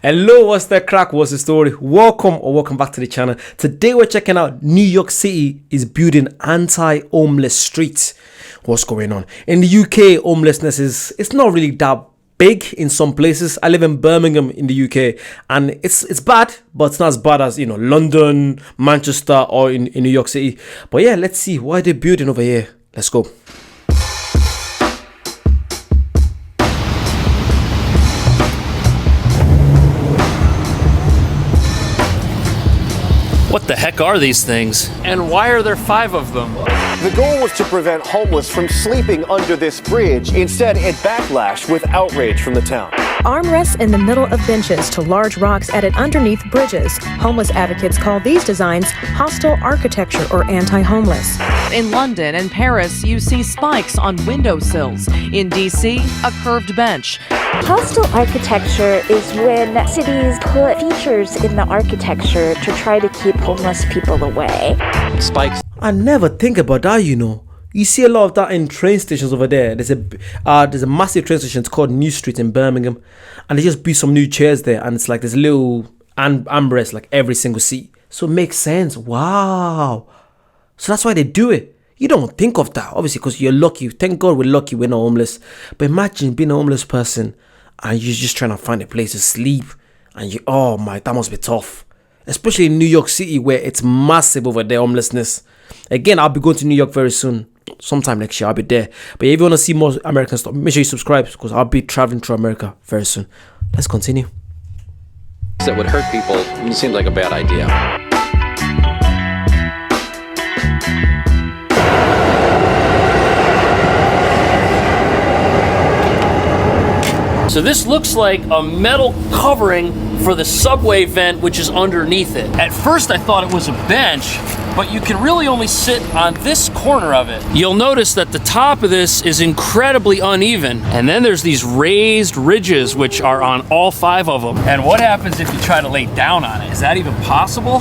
Hello, what's the crack? What's the story? Welcome back to the channel. Today we're checking out New York City is building anti-homeless streets. What's going on? In the UK, homelessness it's not really that big in some places. I live in Birmingham in the UK, and it's bad, but it's not as bad as London, Manchester, or in New York City. But yeah, let's see what they're building over here. Let's go. What the heck are these things? And why are there 5 of them? The goal was to prevent homeless from sleeping under this bridge. Instead, it backlashed with outrage from the town. Armrests in the middle of benches to large rocks added underneath bridges. Homeless advocates call these designs hostile architecture or anti-homeless. In London and Paris, you see spikes on windowsills. In DC, a curved bench. Hostile architecture is when cities put features in the architecture to try to keep homeless people away. Spikes. I never think about that, You see a lot of that in train stations over there. There's a massive train station. It's called New Street in Birmingham, and they just built some new chairs there, and it's like this little armrest like every single seat. So it makes sense. Wow. So that's why they do it. You don't think of that, obviously, because you're lucky. Thank God we're lucky we're not homeless. But imagine being a homeless person and you're just trying to find a place to sleep, and that must be tough. Especially in New York City, where it's massive over there, homelessness. Again, I'll be going to New York very soon. Sometime next year, I'll be there. But if you want to see more American stuff, make sure you subscribe, because I'll be traveling through America very soon. Let's continue. That would hurt people seemed like a bad idea. So this looks like a metal covering for the subway vent, which is underneath it. At first I thought it was a bench, but you can really only sit on this corner of it. You'll notice that the top of this is incredibly uneven, and then there's these raised ridges which are on all 5 of them. And what happens if you try to lay down on it? Is that even possible?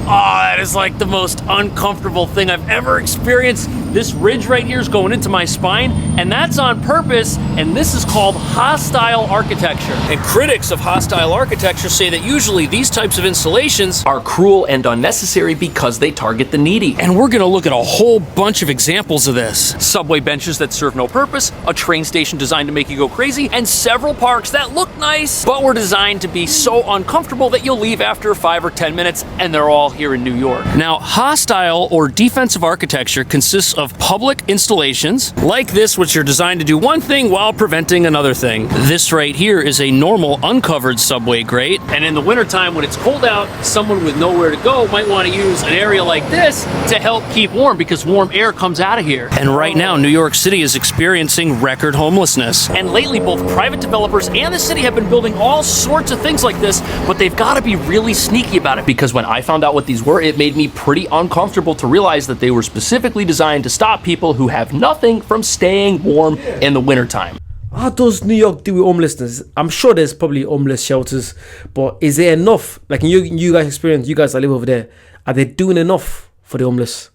Oh, that is like the most uncomfortable thing I've ever experienced. This ridge right here is going into my spine, and that's on purpose, and this is called hostile architecture. And critics of hostile architecture say that usually these types of installations are cruel and unnecessary because they target the needy. And we're gonna look at a whole bunch of examples of this. Subway benches that serve no purpose, a train station designed to make you go crazy, and several parks that look nice, but were designed to be so uncomfortable that you'll leave after 5 or 10 minutes, and they're all here in New York. Now, hostile or defensive architecture consists of public installations like this, which are designed to do one thing while preventing another thing. This right here is a normal uncovered subway grate, and in the wintertime when it's cold out, someone with nowhere to go might want to use an area like this to help keep warm, because warm air comes out of here. And right now, New York City is experiencing record homelessness. And lately, both private developers and the city have been building all sorts of things like this, but they've got to be really sneaky about it, because when I found out what these were, it made me pretty uncomfortable to realize that they were specifically designed to stop people who have nothing from staying warm in the wintertime. How does New York deal with homelessness? I'm sure there's probably homeless shelters, but is there enough? Like in you guys experience, you guys that live over there, are they doing enough for the homeless?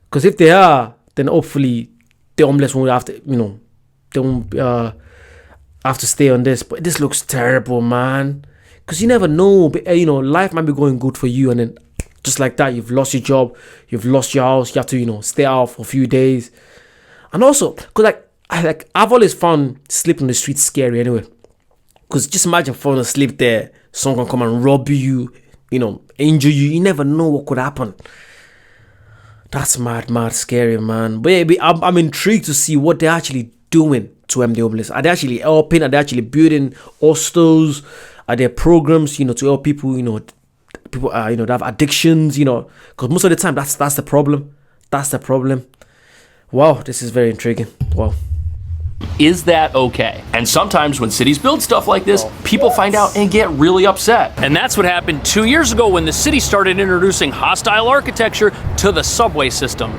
Because if they are, then hopefully the homeless won't have to, they won't have to stay on this. But this looks terrible, man. Because you never know, but, life might be going good for you, and then just like that, you've lost your job, you've lost your house, you have to, stay out for a few days. And also, because I've always found sleeping on the street scary anyway. Because just imagine falling asleep there, someone can come and rob you, injure you. You never know what could happen. That's mad scary, man. But yeah, I'm intrigued to see what they're actually doing to the homeless. Are they actually helping? Are they actually building hostels? Are there programs, to help people, people that have addictions, because most of the time that's the problem. That's the problem. Wow, this is very intriguing. Wow. Is that okay? And sometimes when cities build stuff like this, people find out and get really upset. And that's what happened 2 years ago when the city started introducing hostile architecture to the subway system.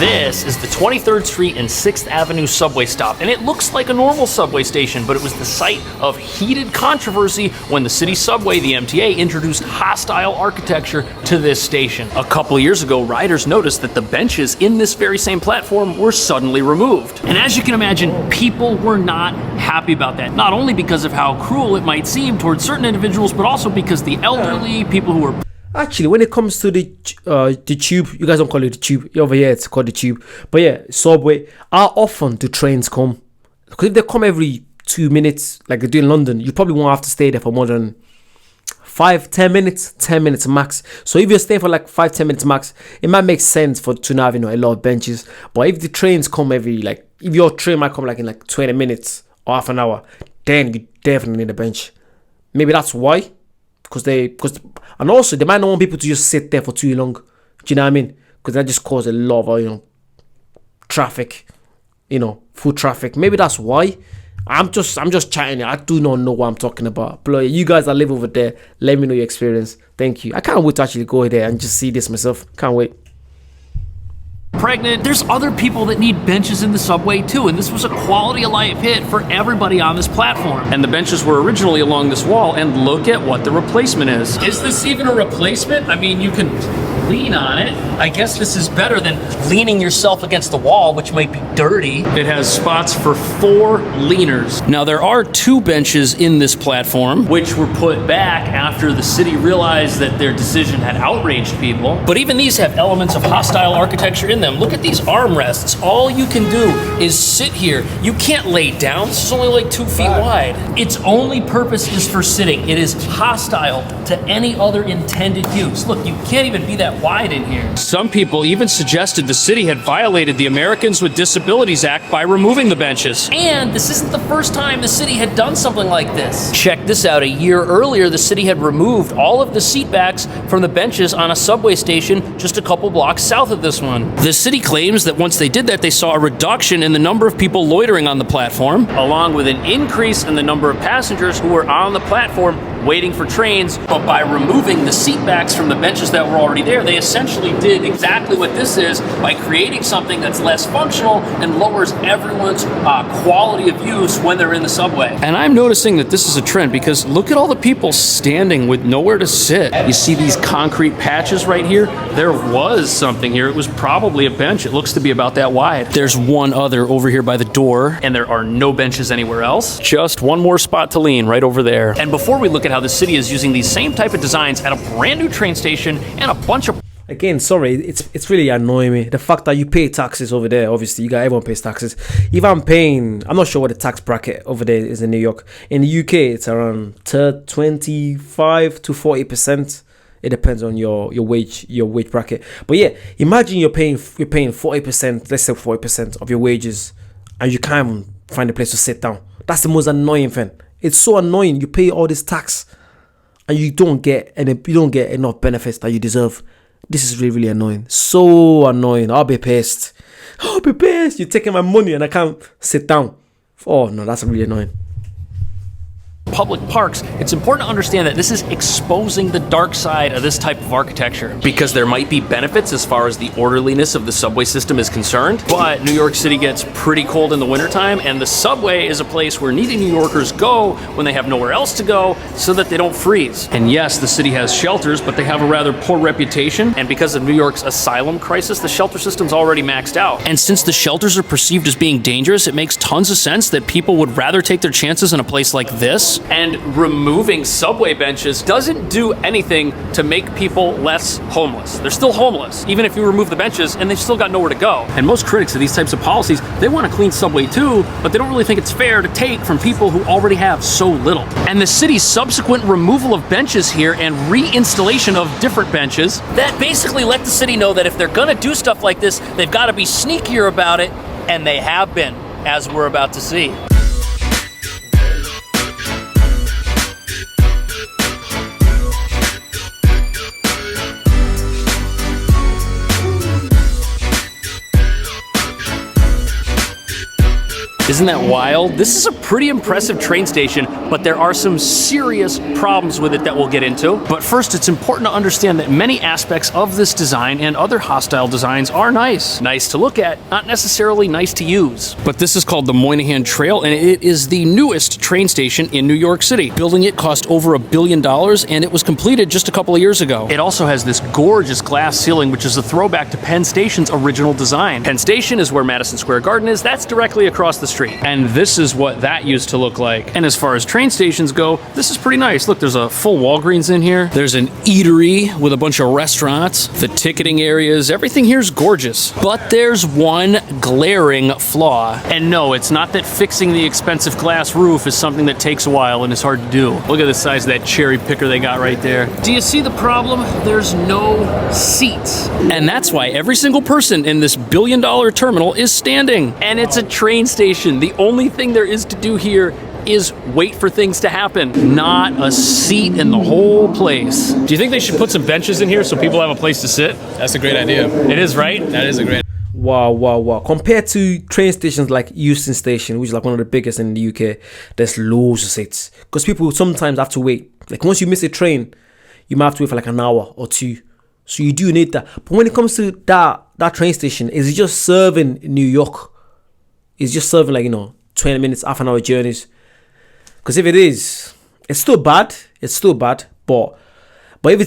This is the 23rd Street and 6th Avenue subway stop, and it looks like a normal subway station, but it was the site of heated controversy when the city subway, the MTA, introduced hostile architecture to this station. A couple of years ago, riders noticed that the benches in this very same platform were suddenly removed. And as you can imagine, people were not happy about that, not only because of how cruel it might seem towards certain individuals, but also because the elderly, people who were... Actually, when it comes to the tube, you guys don't call it the tube. Over here, it's called the tube. But yeah, subway. How often do trains come? Because if they come every 2 minutes, like they do in London, you probably won't have to stay there for more than 5-10 minutes. 10 minutes max. So if you're staying for like 5-10 minutes max, it might make sense to have, a lot of benches. But if the trains come if your train might come in 20 minutes or half an hour, then you definitely need a bench. Maybe that's why. And also they might not want people to just sit there for too long. Do you know what I mean? Because that just causes a lot of traffic, foot traffic. Maybe that's why. I'm just chatting. I do not know what I'm talking about. But you guys that live over there, let me know your experience. Thank you. I can't wait to actually go there and just see this myself. Can't wait. Pregnant. There's other people that need benches in the subway too, and this was a quality of life hit for everybody on this platform. And the benches were originally along this wall, and look at what the replacement is. Is this even a replacement? I mean, you can lean on it. I guess this is better than leaning yourself against the wall, which might be dirty. It has spots for 4 leaners. Now, there are 2 benches in this platform, which were put back after the city realized that their decision had outraged people. But even these have elements of hostile architecture in them. Look at these armrests. All you can do is sit here. You can't lay down. This is only 2 feet wide. Its only purpose is for sitting. It is hostile to any other intended use. Look, you can't even be that wide in here. Some people even suggested the city had violated the Americans with Disabilities Act by removing the benches. And this isn't the first time the city had done something like this. Check this out. A year earlier, the city had removed all of the seat backs from the benches on a subway station just a couple blocks south of this one. The city claims that once they did that, they saw a reduction in the number of people loitering on the platform, along with an increase in the number of passengers who were on the platform waiting for trains. But by removing the seat backs from the benches that were already there, they essentially did exactly what this is by creating something that's less functional and lowers everyone's quality of use when they're in the subway. And I'm noticing that this is a trend because look at all the people standing with nowhere to sit. You see these concrete patches right here? There was something here. It was probably a bench. It looks to be about that wide. There's one other over here by the door, and there are no benches anywhere else. Just one more spot to lean right over there. And before we look at how the city is using these same type of designs at a brand new train station and a bunch of... Again, sorry, it's really annoying me. The fact that you pay taxes over there, obviously, everyone pays taxes. If I'm not sure what the tax bracket over there is in New York. In the UK, it's around 25 to 40%. It depends on your wage bracket. But yeah, imagine you're paying 40%, let's say 40% of your wages, and you can't even find a place to sit down. That's the most annoying thing. It's so annoying. You pay all this tax, and you don't get enough benefits that you deserve. This is really, really annoying. So annoying. I'll be pissed. You're taking my money and I can't sit down. Oh no, that's really annoying. Public parks, it's important to understand that this is exposing the dark side of this type of architecture, because there might be benefits as far as the orderliness of the subway system is concerned, but New York City gets pretty cold in the wintertime, and the subway is a place where needy New Yorkers go when they have nowhere else to go so that they don't freeze. And yes, the city has shelters, but they have a rather poor reputation, and because of New York's asylum crisis, the shelter system's already maxed out. And since the shelters are perceived as being dangerous, it makes tons of sense that people would rather take their chances in a place like this. And removing subway benches doesn't do anything to make people less homeless. They're still homeless, even if you remove the benches, and they've still got nowhere to go. And most critics of these types of policies, they want a clean subway too, but they don't really think it's fair to take from people who already have so little. And the city's subsequent removal of benches here and reinstallation of different benches, that basically let the city know that if they're gonna do stuff like this, they've gotta be sneakier about it, and they have been, as we're about to see. Isn't that wild? This is a pretty impressive train station, but there are some serious problems with it that we'll get into. But first, it's important to understand that many aspects of this design and other hostile designs are nice. Nice to look at, not necessarily nice to use. But this is called the Moynihan Trail, and it is the newest train station in New York City. Building it cost over $1 billion, and it was completed just a couple of years ago. It also has this gorgeous glass ceiling, which is a throwback to Penn Station's original design. Penn Station is where Madison Square Garden is. That's directly across the street. And this is what that used to look like. And as far as train stations go, this is pretty nice. Look, there's a full Walgreens in here. There's an eatery with a bunch of restaurants, the ticketing areas. Everything here's gorgeous. But there's one glaring flaw. And no, it's not that fixing the expensive glass roof is something that takes a while and is hard to do. Look at the size of that cherry picker they got right there. Do you see the problem? There's no seats. And that's why every single person in this $1 billion terminal is standing. And it's a train station. The only thing there is to do here is wait for things to happen. Not a seat in the whole place. Do you think they should put some benches in here so people have a place to sit? That's a great idea. It is, right? That is a great. Wow. Compared to train stations like Euston Station, which is like one of the biggest in the UK, there's loads of seats. Because people sometimes have to wait. Like once you miss a train, you might have to wait for like an hour or two. So you do need that. But when it comes to that train station, is it just serving New York? It's just serving like, 20 minutes, half an hour journeys. Because if it is, it's still bad. But if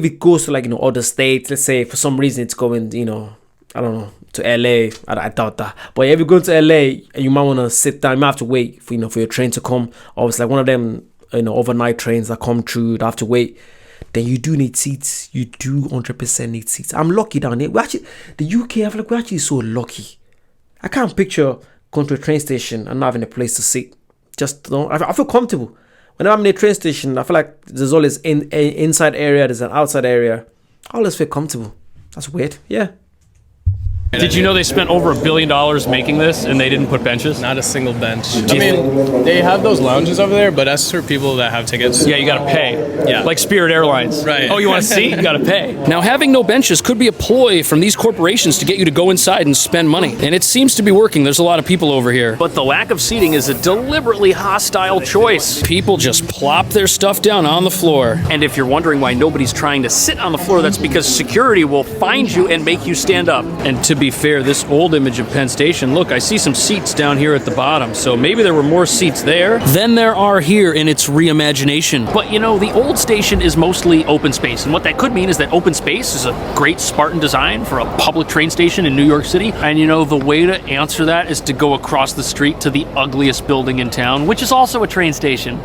it goes to like, other states, let's say for some reason it's going, I don't know, to LA. I doubt that. But if you're going to LA and you might want to sit down, you might have to wait for, for your train to come. Or it's like one of them, overnight trains that come through, that have to wait. Then you do need seats. You do 100% need seats. I'm lucky down here. The UK, I feel like we're actually so lucky. I can't picture going to a train station and not having a place to sit. I feel comfortable. Whenever I'm in a train station, I feel like there's always an inside area, there's an outside area. I always feel comfortable. That's weird. Yeah. Did you know they spent over $1 billion making this and they didn't put benches? Not a single bench. I mean, they have those lounges over there, but that's for people that have tickets. Yeah, you gotta pay. Yeah. Like Spirit Airlines. Right. Oh, you want a seat? You gotta pay. Now, having no benches could be a ploy from these corporations to get you to go inside and spend money. And it seems to be working. There's a lot of people over here. But the lack of seating is a deliberately hostile choice. People just plop their stuff down on the floor. And if you're wondering why nobody's trying to sit on the floor, that's because security will find you and make you stand up. And to be fair, this old image of Penn Station, look, I see some seats down here at the bottom, so maybe there were more seats there than there are here in its reimagination. But the old station is mostly open space, and what that could mean is that open space is a great Spartan design for a public train station in New York City, and the way to answer that is to go across the street to the ugliest building in town, which is also a train station.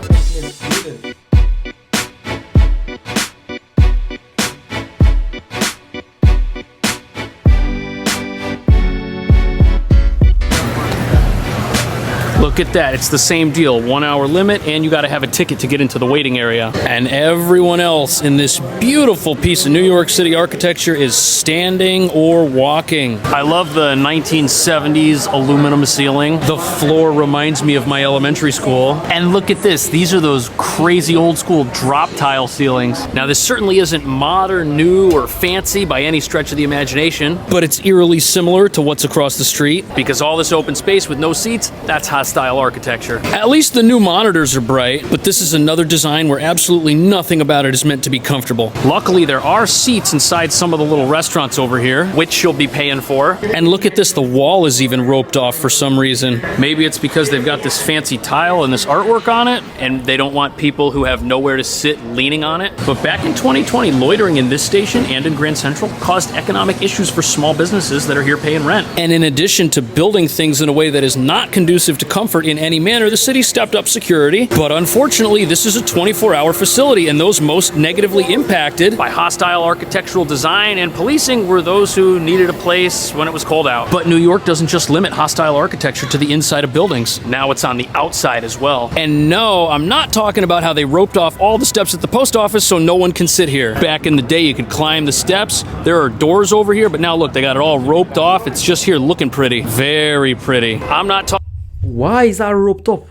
Look at that, it's the same deal. 1 hour limit, and you gotta have a ticket to get into the waiting area. And everyone else in this beautiful piece of New York City architecture is standing or walking. I love the 1970s aluminum ceiling. The floor reminds me of my elementary school. And look at this, these are those crazy old school drop tile ceilings. Now this certainly isn't modern, new, or fancy by any stretch of the imagination, but it's eerily similar to what's across the street, because all this open space with no seats, that's hostile architecture. At least the new monitors are bright, but this is another design where absolutely nothing about it is meant to be comfortable. Luckily, there are seats inside some of the little restaurants over here, which you'll be paying for. And look at this, the wall is even roped off for some reason. Maybe it's because they've got this fancy tile and this artwork on it, and they don't want people who have nowhere to sit leaning on it. But back in 2020, loitering in this station and in Grand Central caused economic issues for small businesses that are here paying rent. And in addition to building things in a way that is not conducive to comfort in any manner, the city stepped up security. But unfortunately, this is a 24-hour facility, and those most negatively impacted by hostile architectural design and policing were those who needed a place when it was cold out. But New York doesn't just limit hostile architecture to the inside of buildings. Now it's on the outside as well. And no, I'm not talking about how they roped off all the steps at the post office so no one can sit here. Back in the day, you could climb the steps. There are doors over here, but now look, they got it all roped off. It's just here looking pretty. Very pretty. I'm not talking. Why is that roped up?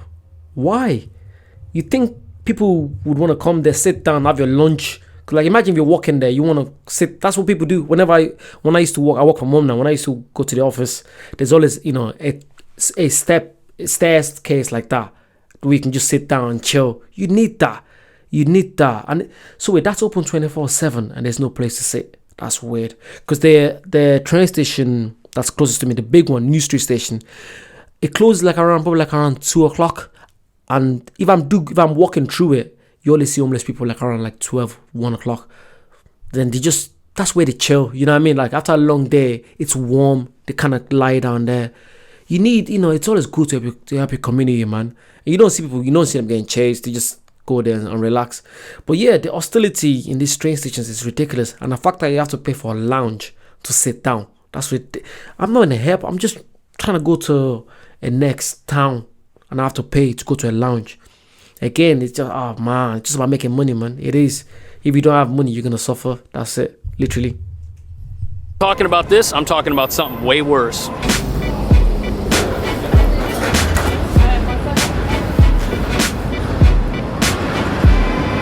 Why? You think people would want to come there, sit down, have your lunch? Cause like imagine if you're walking there, you want to sit. That's what people do. When I used to walk, I work from home now. When I used to go to the office, there's always a staircase like that, where you can just sit down and chill. You need that. You need that. And so wait, that's open 24/7, and there's no place to sit. That's weird. Because the train station that's closest to me, the big one, New Street Station, it closes probably around 2 o'clock. And if I'm walking through it, you only see homeless people like around like 12, 1 o'clock. Then that's where they chill. You know what I mean? Like after a long day, it's warm. They kind of lie down there. You need, it's always good to help your community, man. And you don't see them getting chased. They just go there and relax. But yeah, the hostility in these train stations is ridiculous. And the fact that you have to pay for a lounge to sit down, I'm not in a help. I'm just trying to go to a next town and I have to pay to go to a lounge. Again, it's just, oh man, it's just about making money, man. It is. If you don't have money, you're gonna suffer. That's it, literally. Talking about this, I'm talking about something way worse.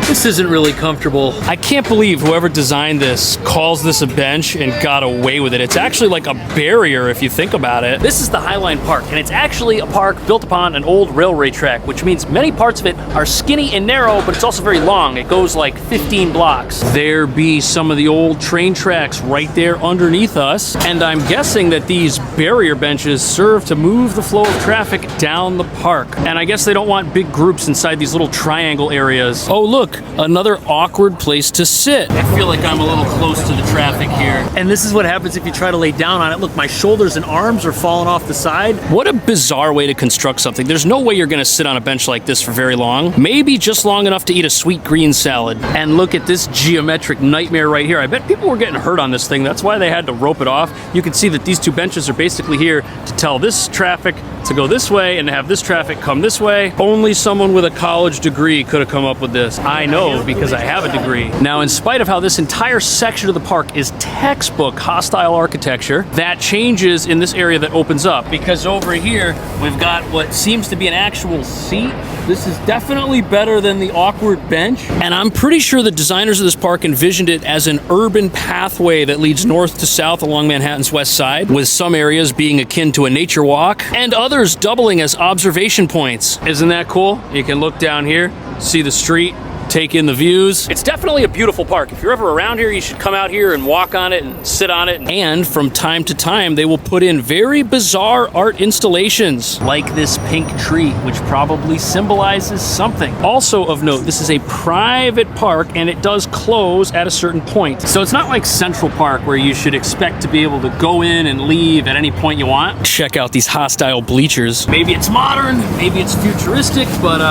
This isn't really comfortable. I can't believe whoever designed this calls this a bench and got away with it. It's actually like a barrier if you think about it. This is the Highline Park, and it's actually a park built upon an old railway track, which means many parts of it are skinny and narrow, but it's also very long. It goes like 15 blocks. There be some of the old train tracks right there underneath us, and I'm guessing that these barrier benches serve to move the flow of traffic down the park. And I guess they don't want big groups inside these little triangle areas. Oh look, another awkward place to sit. I feel like I'm a little close to the traffic here. And this is what happens if you try to lay down on it. Look, my shoulders and arms are falling off the side. What a bizarre way to construct something. There's no way you're gonna sit on a bench like this for very long. Maybe just long enough to eat a sweet green salad. And look at this geometric nightmare right here. I bet people were getting hurt on this thing. That's why they had to rope it off. You can see that these two benches are basically here to tell this traffic to go this way and to have this traffic come this way. Only someone with a college degree could have come up with this. I know, because I have a degree. Now, in spite of how this entire section of the park is textbook hostile architecture, that changes in this area that opens up, because over here we've got what seems to be an actual seat. This is definitely better than the awkward bench. And I'm pretty sure the designers of this park envisioned it as an urban pathway that leads north to south along Manhattan's west side, with some areas being akin to a nature walk and others doubling as observation points. Isn't that cool? You can look down here, see the street, take in the views. It's definitely a beautiful park. If you're ever around here, you should come out here and walk on it and sit on it. And from time to time, they will put in very bizarre art installations, like this pink tree, which probably symbolizes something. Also of note, this is a private park and it does close at a certain point. So it's not like Central Park where you should expect to be able to go in and leave at any point you want. Check out these hostile bleachers. Maybe it's modern, maybe it's futuristic, but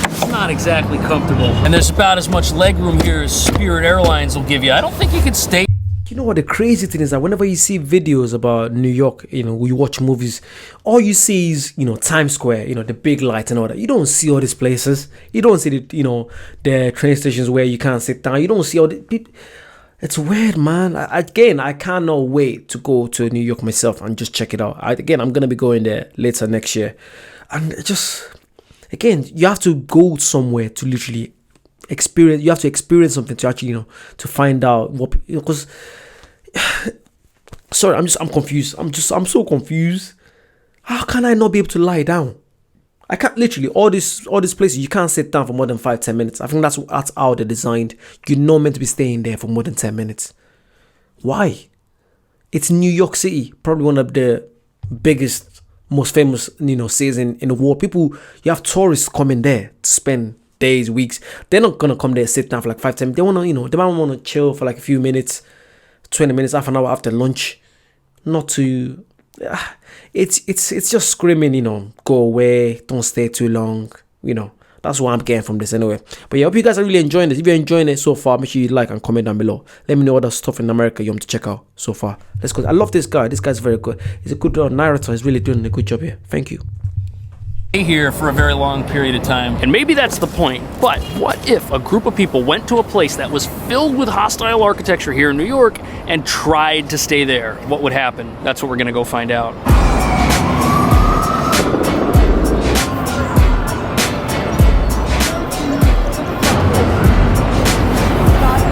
it's not exactly comfortable. And there's about as much legroom here as Spirit Airlines will give you. I don't think you could stay. You know what the crazy thing is, that whenever you see videos about New York, you watch movies, all you see is, Times Square, the big lights and all that. You don't see all these places. You don't see the train stations where you can't sit down. You don't see all the people. It's weird, man. I cannot wait to go to New York myself and just check it out. I'm going to be going there later next year. And again, you have to go somewhere to literally experience. You have to experience something to actually, to find out what. Because, sorry, I'm confused. I'm so confused. How can I not be able to lie down? I can't, literally all these places you can't sit down for more than 5-10 minutes. I think that's how they're designed. You're not meant to be staying there for more than 10 minutes. Why? It's New York City, probably one of the biggest, most famous, cities in the world. You have tourists coming there to spend days, weeks. They're not gonna come there, sit down for like 5-10 minutes. They wanna, they might wanna chill for like a few minutes, 20 minutes, half an hour after lunch. Not to, it's just screaming, go away, don't stay too long. That's what I'm getting from this anyway. But yeah, I hope you guys are really enjoying this. If you're enjoying it so far, make sure you like and comment down below. Let me know what other stuff in America you want to check out so far. Let's go. I love this guy. This guy's very good. He's a good narrator. He's really doing a good job here. Thank you. Here for a very long period of time. And maybe that's the point. But what if a group of people went to a place that was filled with hostile architecture here in New York and tried to stay there? What would happen? That's what we're gonna go find out.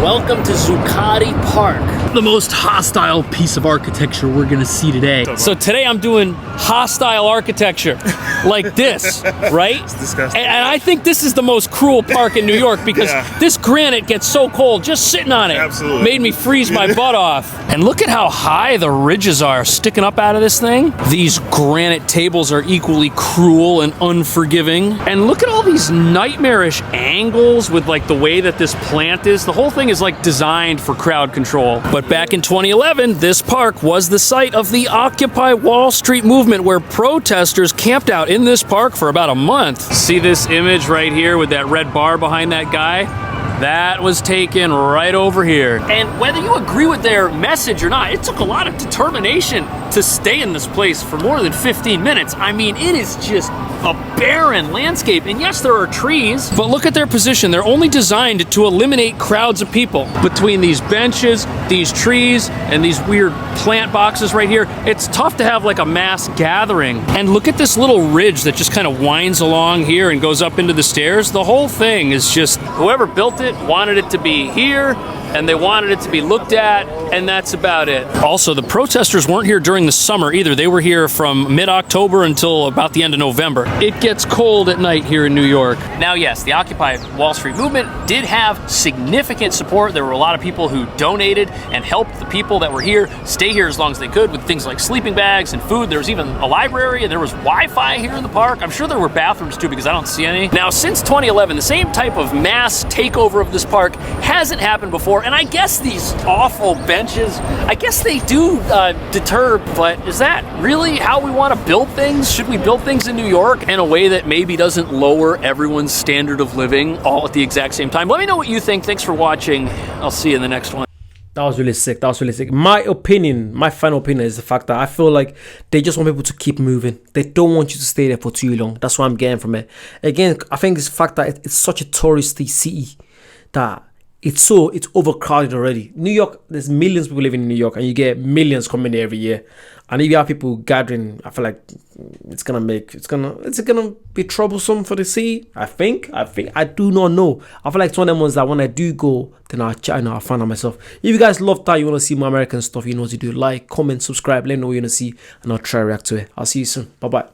Welcome to Zuccotti Park, the most hostile piece of architecture we're gonna see today. So today I'm doing hostile architecture, like this, right? It's disgusting. And I think this is the most cruel park in New York because this granite gets so cold just sitting on it. Absolutely. Made me freeze my butt off. And look at how high the ridges are sticking up out of this thing. These granite tables are equally cruel and unforgiving. And look at all these nightmarish angles with like the way that this plant is. The whole thing is like designed for crowd control. But back in 2011, this park was the site of the Occupy Wall Street movement, where protesters camped out in this park for about a month. See this image right here with that red bar behind that guy? That was taken right over here. And whether you agree with their message or not, it took a lot of determination to stay in this place for more than 15 minutes. I mean, it is just a barren landscape. And yes, there are trees, but look at their position. They're only designed to eliminate crowds of people. Between these benches, these trees, and these weird plant boxes right here, it's tough to have like a mass gathering. And look at this little ridge that just kind of winds along here and goes up into the stairs. The whole thing is just, whoever built it wanted it to be here, and they wanted it to be looked at, and that's about it. Also, the protesters weren't here during the summer either. They were here from mid-October until about the end of November. It gets cold at night here in New York. Now, yes, the Occupy Wall Street movement did have significant support. There were a lot of people who donated and helped the people that were here stay here as long as they could with things like sleeping bags and food. There was even a library, and there was Wi-Fi here in the park. I'm sure there were bathrooms too, because I don't see any. Now, since 2011, the same type of mass takeover of this park hasn't happened before. And I guess these awful benches, I guess they do deter, but is that really how we want to build things? Should we build things in New York in a way that maybe doesn't lower everyone's standard of living all at the exact same time? Let me know what you think. Thanks for watching. I'll see you in the next one. That was really sick. That was really sick. My opinion, my final opinion is the fact that I feel like they just want people to keep moving. They don't want you to stay there for too long. That's what I'm getting from it. Again, I think it's the fact that it's such a touristy city that it's overcrowded already. New York, there's millions of people living in New York, and you get millions coming there every year. And if you have people gathering, I feel like it's gonna be troublesome for the city. I think I do not know. I feel like it's one of them ones that when I do go, then I'll find out myself. If you guys love that, you want to see more American stuff, you know what to do. Like, comment, subscribe, let me know what you want to see, and I'll try to react to it. I'll see you soon. Bye bye.